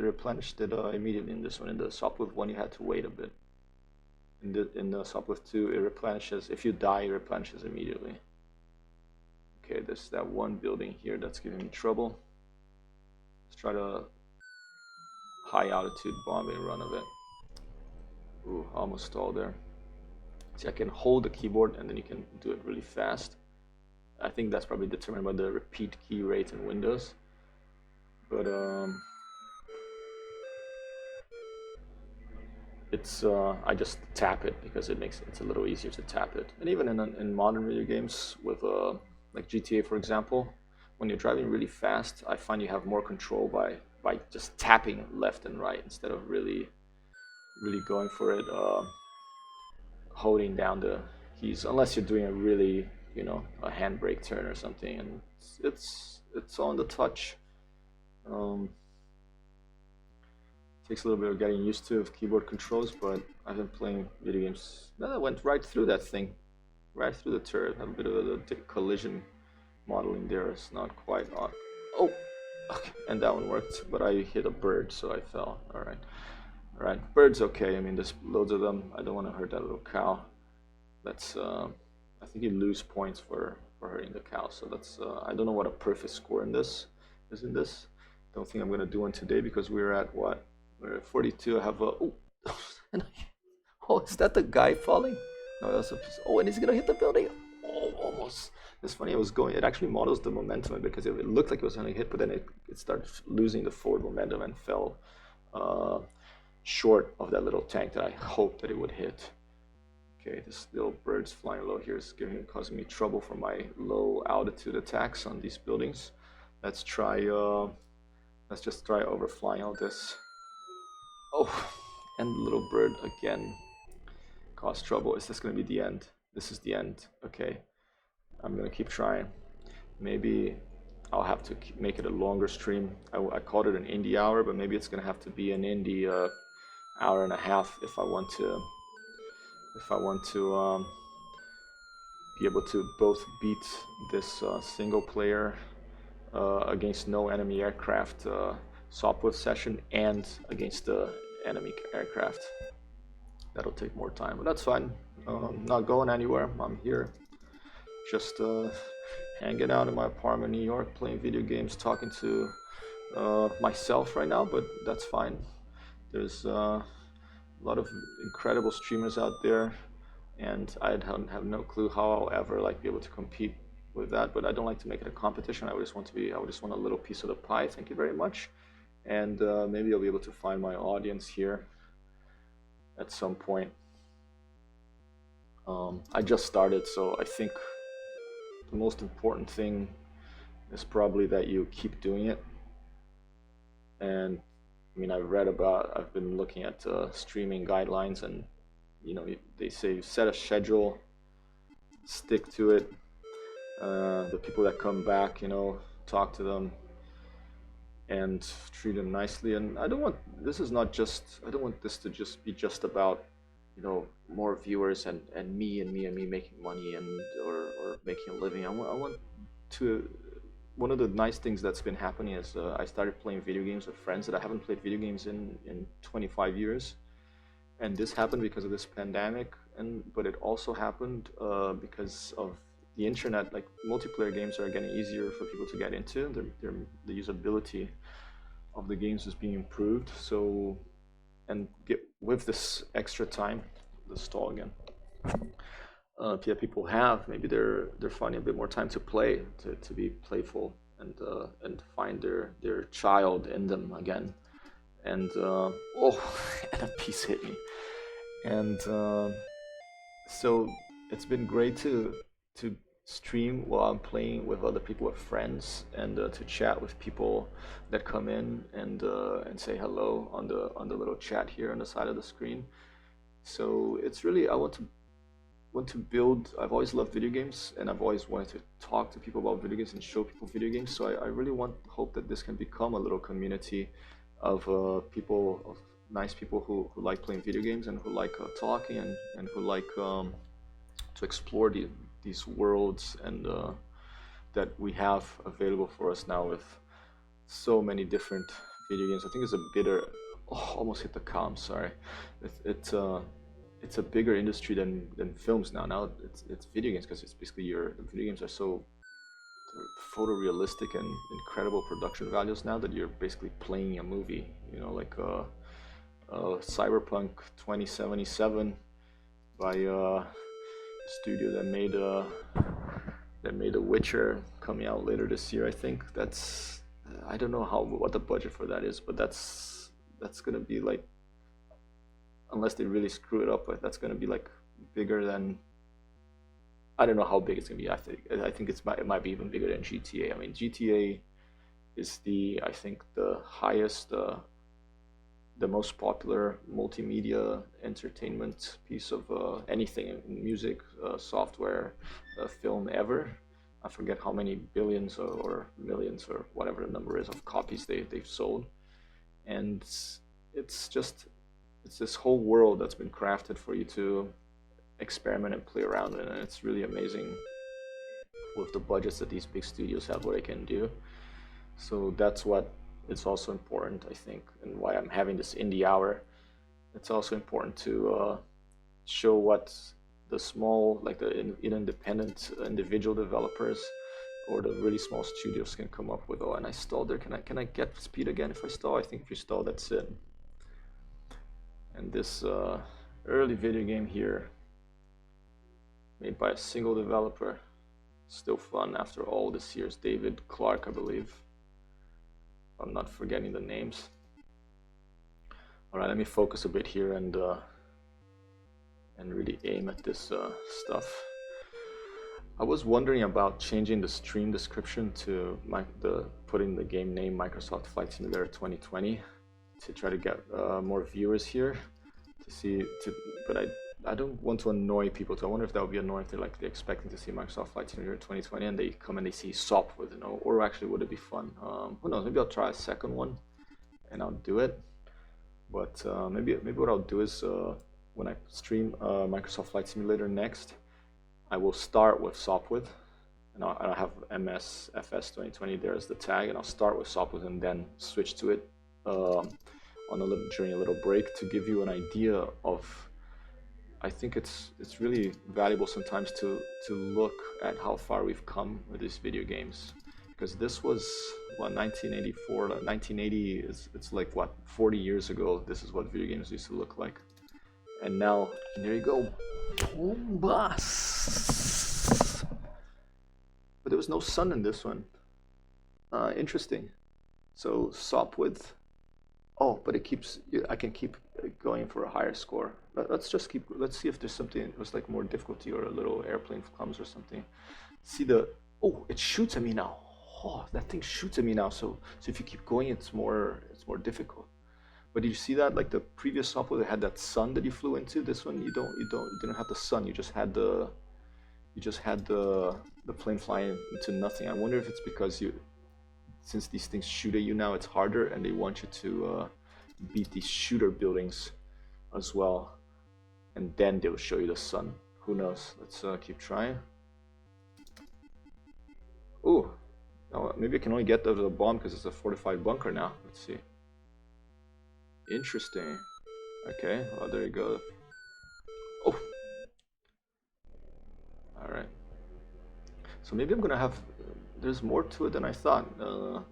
immediately in this one. In the Sopwith one, you had to wait a bit. In the Sopwith 2, it replenishes. If you die, it replenishes immediately. Okay, there's that one building here that's giving me trouble. Let's try to high altitude bombing run of it. Ooh, almost stalled there. See, I can hold the keyboard and then you can do it really fast. I think that's probably determined by the repeat key rate in Windows. But it's I just tap it because it's a little easier to tap it. And even in modern video games with like GTA, for example, when you're driving really fast, I find you have more control by just tapping left and right instead of really going for it, holding down the keys, unless you're doing a really, a handbrake turn or something, and it's on the touch. Takes a little bit of getting used to of keyboard controls, but I've been playing video games. I went right through that thing, right through the turret. Have a bit of a collision modeling there. It's not quite on. Oh, okay. And that one worked, but I hit a bird, so I fell. All right. Bird's okay. I mean, there's loads of them. I don't want to hurt that little cow. That's I think you lose points for hurting the cow. So that's I don't know what a perfect score in this is in this. Don't think I'm gonna do one today because we're at what? We're at 42. I have a oh, is that the guy falling? No, that's and he's gonna hit the building. Oh, almost. It's funny. It actually models the momentum because it looked like it was gonna hit, but then it started losing the forward momentum and fell short of that little tank that I hoped that it would hit. Okay, this little bird's flying low here is causing me trouble for my low altitude attacks on these buildings. Let's just try overflying all this. Oh, and the little bird again caused trouble. Is this going to be the end? This is the end. Okay, I'm going to keep trying. Maybe I'll have to make it a longer stream. I called it an indie hour, but maybe it's going to have to be an indie hour and a half if I want to be able to both beat this single player against no enemy aircraft Sopwith session and against the enemy aircraft. That'll take more time, but that's fine. Not going anywhere. I'm here, just hanging out in my apartment in New York, playing video games, talking to myself right now, but that's fine. There's a lot of incredible streamers out there, and I have no clue how I'll ever be able to compete with that. But I don't like to make it a competition. I just want a little piece of the pie. Thank you very much, and maybe I'll be able to find my audience here at some point. I just started, so I think the most important thing is probably that you keep doing it. And I mean, I've been looking at streaming guidelines, and they say set a schedule, stick to it. The people that come back, talk to them and treat them nicely. And I don't want this to just be just about more viewers and me making money or making a living. I want to. One of the nice things that's been happening is I started playing video games with friends that I haven't played video games in 25 years, and this happened because of this pandemic. But it also happened because of the internet. Like, multiplayer games are getting easier for people to get into. The usability of the games is being improved. So and get with this extra time, the stall again. Yeah, people have, maybe they're finding a bit more time to play, to be playful, and find their child in them again. And oh, and a piece hit me. And so it's been great to stream while I'm playing with other people, with friends, and to chat with people that come in and say hello on the little chat here on the side of the screen. So it's really, I want to build. I've always loved video games, and I've always wanted to talk to people about video games and show people video games. So I really hope that this can become a little community of people, of nice people who like playing video games and who like talking and who like to explore these worlds and that we have available for us now with so many different video games. I think it's a bigger, oh, almost hit the comm, sorry. It's a bigger industry than films now. Now it's video games, because it's basically video games are so photorealistic and incredible production values now that you're basically playing a movie. You know, like Cyberpunk 2077 by a studio that made The Witcher, coming out later this year. I think that's, I don't know what the budget for that is, but that's gonna be like, unless they really screw it up, that's gonna be like bigger than, I don't know how big it's gonna be. I think it might be even bigger than GTA. I mean, GTA is I think the highest, the most popular multimedia entertainment piece of anything in music, software, film ever. I forget how many billions or millions or whatever the number is of copies they've sold, and it's this whole world that's been crafted for you to experiment and play around in, and it's really amazing with the budgets that these big studios have, what they can do. So that's what it's also important, I think, and why I'm having this indie hour. It's also important to show what the small, like the independent individual developers or the really small studios can come up with. Oh, and I stalled there. Can I get speed again if I stall? I think if you stall, that's it. And this early video game here, made by a single developer, still fun after all these years. David Clark, I believe. I'm not forgetting the names. All right, let me focus a bit here and really aim at this stuff. I was wondering about changing the stream description to putting the game name Microsoft Flight Simulator 2020 to try to get more viewers here but I don't want to annoy people. So I wonder if that would be annoying if they're expecting to see Microsoft Flight Simulator 2020 and they come and they see Sopwith, you know, or actually would it be fun? Who knows? Maybe I'll try a second one and I'll do it. But maybe what I'll do is when I stream Microsoft Flight Simulator next, I will start with Sopwith, and I'll have MSFS 2020 there as the tag, and I'll start with Sopwith and then switch to it during a little break to give you an idea of. I think it's really valuable sometimes to look at how far we've come with these video games, because this was what, 1984, 1980 it's like what, 40 years ago. This is what video games used to look like, and now there you go, boom bus. But there was no sun in this one. Interesting. So Sopwith. Oh, but I can keep going for a higher score. Let's see if there's something that was like more difficulty or a little airplane comes or something. See oh, it shoots at me now. Oh, that thing shoots at me now. So if you keep going, it's more difficult. But did you see that? Like the previous software that had that sun that you flew into. This one you didn't have the sun. You just had the plane flying into nothing. I wonder if it's because since these things shoot at you now, it's harder, and they want you to beat these shooter buildings as well, and then they'll show you the sun. Who knows? Let's keep trying. Ooh, maybe I can only get to the bomb because it's a fortified bunker now. Let's see. Interesting. Okay, well, there you go. Oh! Alright. So maybe I'm gonna have... There's more to it than I thought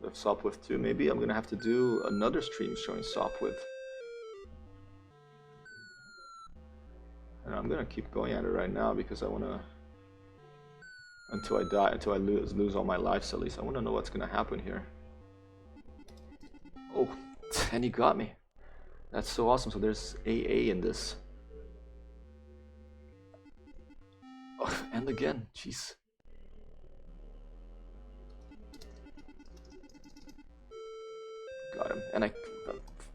with Sopwith 2. Maybe I'm gonna have to do another stream showing Sopwith. And I'm gonna keep going at it right now because I wanna, until I die, until I lose all my lives at least. I wanna know what's gonna happen here. Oh, and he got me. That's so awesome. So there's AA in this. Oh, and again, jeez. Got him. And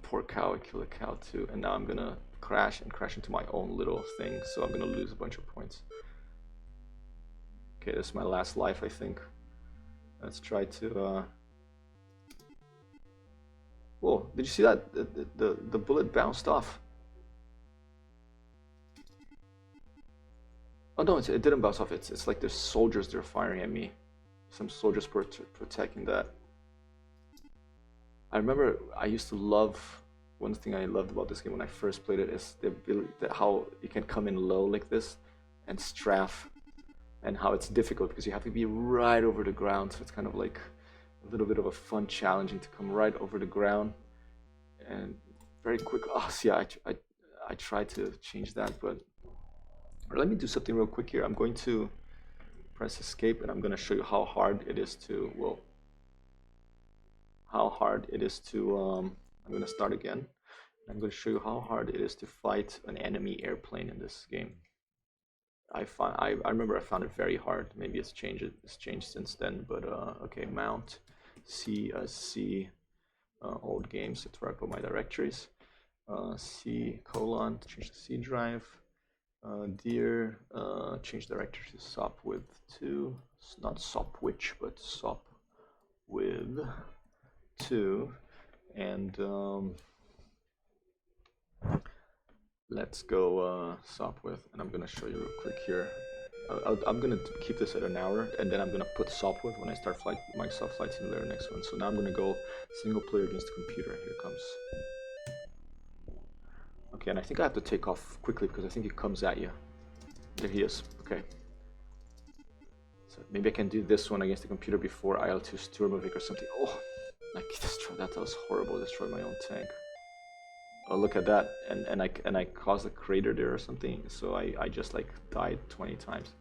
poor cow, I killed a cow too. And now I'm gonna crash into my own little thing. So I'm gonna lose a bunch of points. Okay, this is my last life, I think. Let's try to. Whoa! Did you see that? The bullet bounced off. Oh no, it didn't bounce off. It's like there's soldiers. They're firing at me. Some soldiers protecting that. I remember I used to love. One thing I loved about this game when I first played it is the ability, how you can come in low like this and strafe, and how it's difficult because you have to be right over the ground. So it's kind of like a little bit of a fun challenging to come right over the ground and very quick. Oh, see, I tried to change that, but let me do something real quick here. I'm going to press escape and I'm going to show you how hard it is to, well, how hard it is to, I'm going to start again. I'm going to show you how hard it is to fight an enemy airplane in this game. I remember I found it very hard. Maybe it's changed since then, but okay, mount, C, old games, that's where I put my directories. C:, change the C drive. Dear, change directory to Sopwith 2. It's not Sopwith, but Sopwith 2. And let's go Sopwith, and I'm gonna show you real quick here. I'm gonna keep this at an hour, and then I'm gonna put Sopwith when I start Microsoft Flight Simulator next one. So now I'm gonna go single player against the computer. Here it comes. Okay, and I think I have to take off quickly because I think he comes at you. There he is. Okay. So maybe I can do this one against the computer before IL-2 Sturmovik or something. Oh, I destroyed that. That was horrible. Destroyed my own tank. Oh, look at that. And I caused a crater there or something. So I just like died 20 times.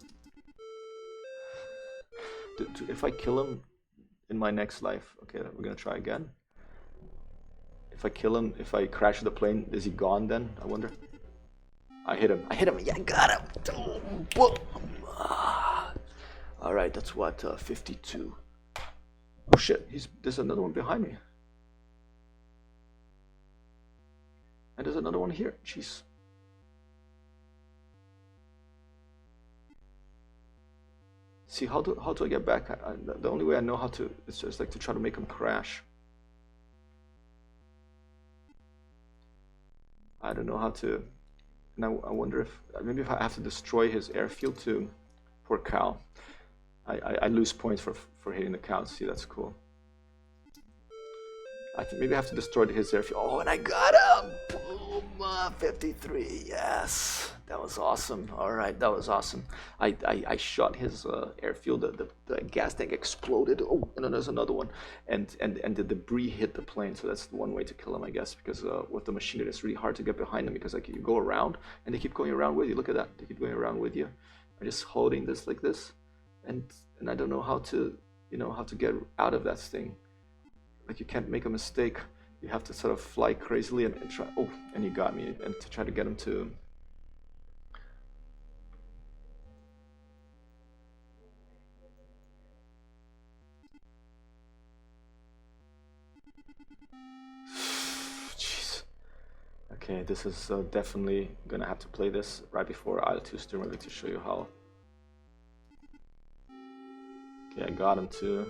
If I kill him in my next life, okay, we're gonna try again. If I kill him, if I crash the plane, is he gone then? I wonder. I hit him. Yeah, I got him. All right, that's what, 52. Oh shit, there's another one behind me. And there's another one here. Jeez. See, how do I get back? The only way I know how to is just like to try to make him crash. I don't know how to. And I wonder if maybe if I have to destroy his airfield too. Poor cow. I lose points for hitting the cow. See, that's cool. I think maybe I have to destroy his airfield. Oh, and I got him! Boom! 53. Yes, that was awesome. All right, that was awesome. I shot his airfield. The gas tank exploded. Oh, and then there's another one. And the debris hit the plane. So that's one way to kill him, I guess. Because with the machine gun, it's really hard to get behind them because like you go around and they keep going around with you. Look at that. They keep going around with you. I'm just holding this like this, and I don't know how to how to get out of that thing. Like you can't make a mistake. You have to sort of fly crazily and try. Oh, and he got me. And to try to get him to. Jeez. Okay, this is definitely gonna have to play this right before IL-2 Sturmovik to show you how. Okay, I got him too.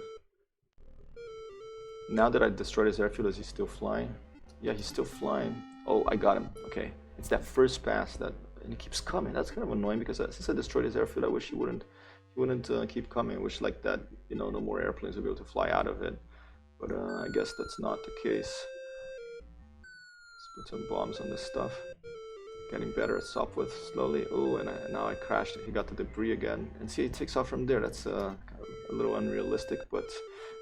Now that I destroyed his airfield, is he still flying? Yeah, he's still flying. Oh, I got him. Okay, it's that first pass and he keeps coming. That's kind of annoying because since I destroyed his airfield, I wish he wouldn't keep coming. I wish like that, no more airplanes would be able to fly out of it. But I guess that's not the case. Let's put some bombs on this stuff. Getting better at Sopwith slowly. Oh, and now I crashed. He got the debris again. And see, it takes off from there. That's kind of a little unrealistic, but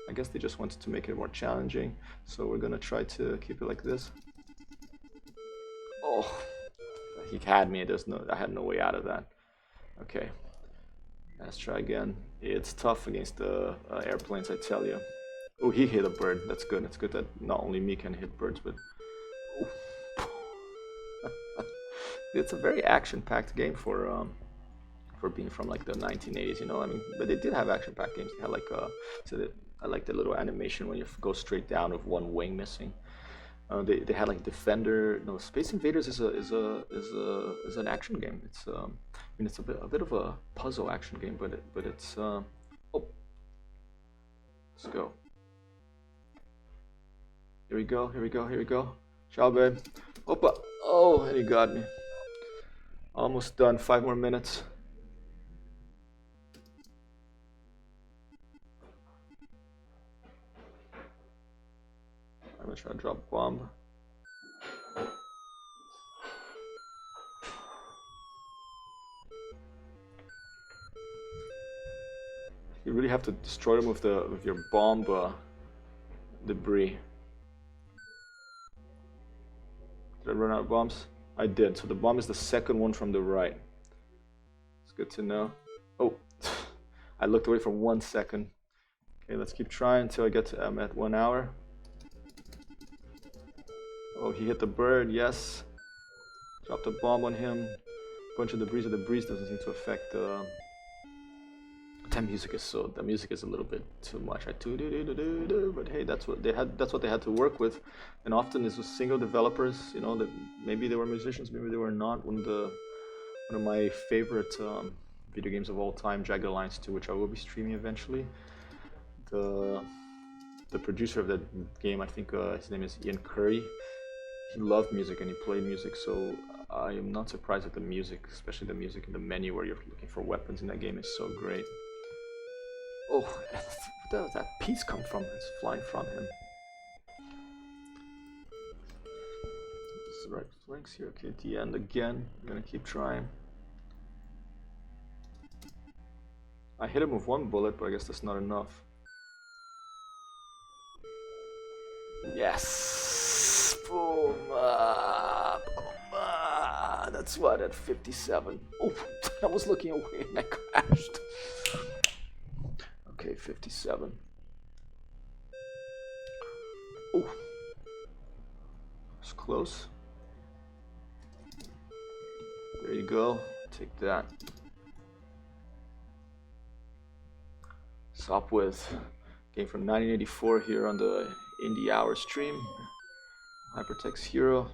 I guess they just wanted to make it more challenging. So we're gonna try to keep it like this. Oh, he had me. I had no way out of that. Okay, let's try again. It's tough against the airplanes, I tell you. Oh, he hit a bird. That's good. It's good that not only me can hit birds, but it's a very action-packed game for being from like the 1980s, you know. I mean, but they did have action-packed games. They had like I like the little animation when you go straight down with one wing missing. They had like Defender. No, Space Invaders is an action game. It's I mean it's a bit of a puzzle action game, but it's oh, let's go. Here we go. Here we go. Here we go. Ciao, babe. Opa. Oh, and he got me. Almost done. 5 more minutes. I'm gonna try to drop a bomb. You really have to destroy them with your bomb debris. Did I run out of bombs? I did. So the bomb is the second one from the right. It's good to know. Oh, I looked away for 1 second. Okay, let's keep trying until I get to at 1 hour. Oh, he hit the bird. Yes. Dropped a bomb on him. Bunch of debris. The debris doesn't seem to affect the. That music is a little bit too much. But hey, that's what they had to work with, and often it's with single developers. You know, that maybe they were musicians, maybe they were not. One of my favorite video games of all time, Jagged Alliance 2, which I will be streaming eventually. The producer of that game, I think his name is Ian Curry. He loved music and he played music, so I am not surprised at the music, especially the music in the menu where you're looking for weapons in that game is so great. Oh, where does that piece come from? It's flying from him. Right flanks here. Okay, at the end again. I'm gonna keep trying. I hit him with 1 bullet, but I guess that's not enough. Yes! Boom! Boom! That's what, at 57. Oh, I was looking away and I crashed. Okay, 57. Oh, it's close. There you go. Take that. Sopwith, game from 1984 here on the Indie Hour stream. HyperTextHero.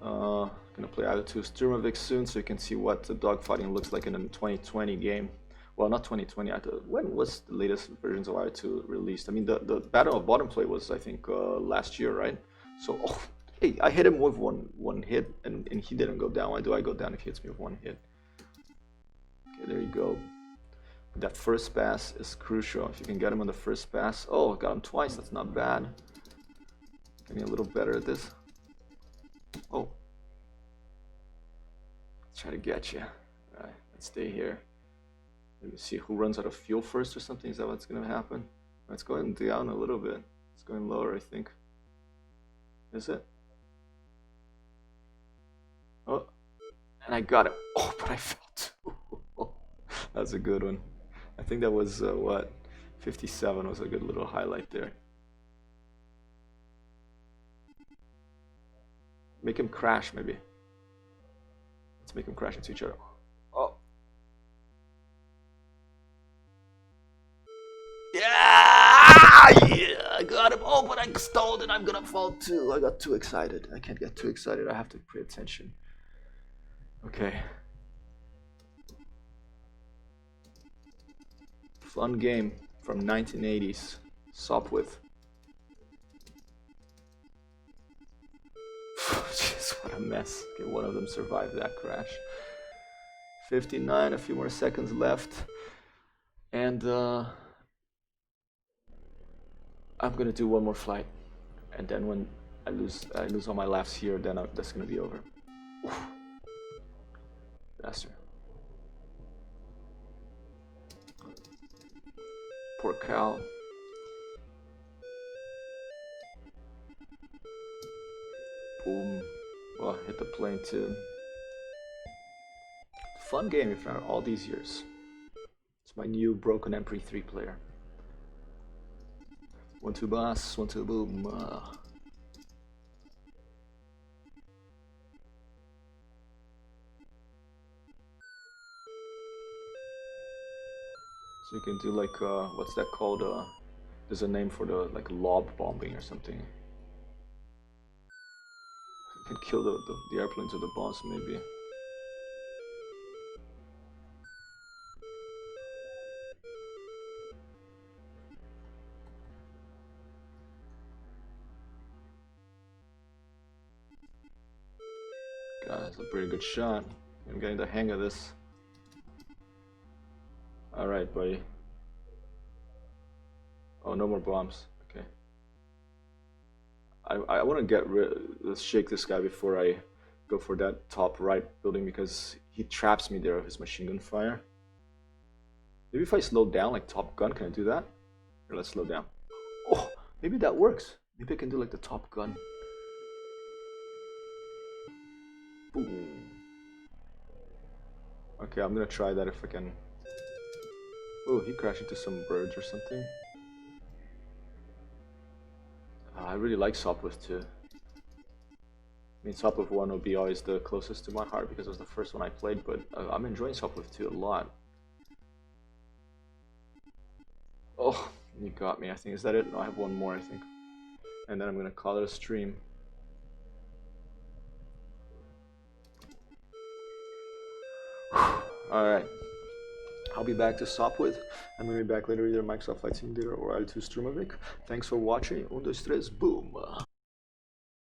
Gonna play IO2 Sturmovik soon, so you can see what the dogfighting looks like in a 2020 game. Well, not 2020. When was the latest versions of IO2 released? I mean, the Battle of Bottom Play was, I think, last year, right? So, oh, hey, I hit him with one hit, and he didn't go down. Why do I go down if he hits me with 1 hit? Okay, there you go. That first pass is crucial. If you can get him on the first pass. Oh, got him twice. That's not bad. Getting a little better at this. Oh. Let's try to get you. All right, let's stay here. Let me see who runs out of fuel first or something. Is that what's going to happen? It's going down a little bit. It's going lower, I think. Is it? Oh, and I got it. Oh, but I fell too. That's a good one. I think that was, what? 57 was a good little highlight there. Make him crash, maybe. Let's make him crash into each other. Oh. Yeah, I got him. Oh, but I stalled and I'm gonna fall too. I got too excited. I can't get too excited. I have to pay attention. Okay. Fun game from 1980s. Sopwith. Jeez, what a mess. Okay, one of them survived that crash. 59, a few more seconds left. And I'm gonna do 1 more flight. And then when I lose all my laughs here, then that's gonna be over. Oof. Faster. Poor cow. Boom. Well, hit the plane too. fun game after all these years. It's my new broken MP3 player. 1-2 boss, 1-2 boom. So you can do like, what's that called? There's a name for the, like, lob bombing or something. You can kill the airplanes of the boss, maybe. God, that's a pretty good shot. I'm getting the hang of this. Alright, buddy. Oh, no more bombs. Okay. I want to get rid. Let's shake this guy before I go for that top right building because he traps me there with his machine gun fire. Maybe if I slow down like Top Gun, can I do that? Here, let's slow down. Oh, maybe that works. Maybe I can do like the Top Gun. Boom. Okay, I'm gonna try that if I can. Oh, he crashed into some birds or something. I really like Sopwith too. I mean, Sopwith 1 will be always the closest to my heart because it was the first one I played, but I'm enjoying Sopwith 2 a lot. Oh, you got me, I think. Is that it? No, I have one more, I think. And then I'm gonna call it a stream. Alright. I'll be back to Sopwith. I'm gonna be back later, either Microsoft Flight Simulator or I'll to Streamovic. Thanks for watching. 1, 2, 3, boom!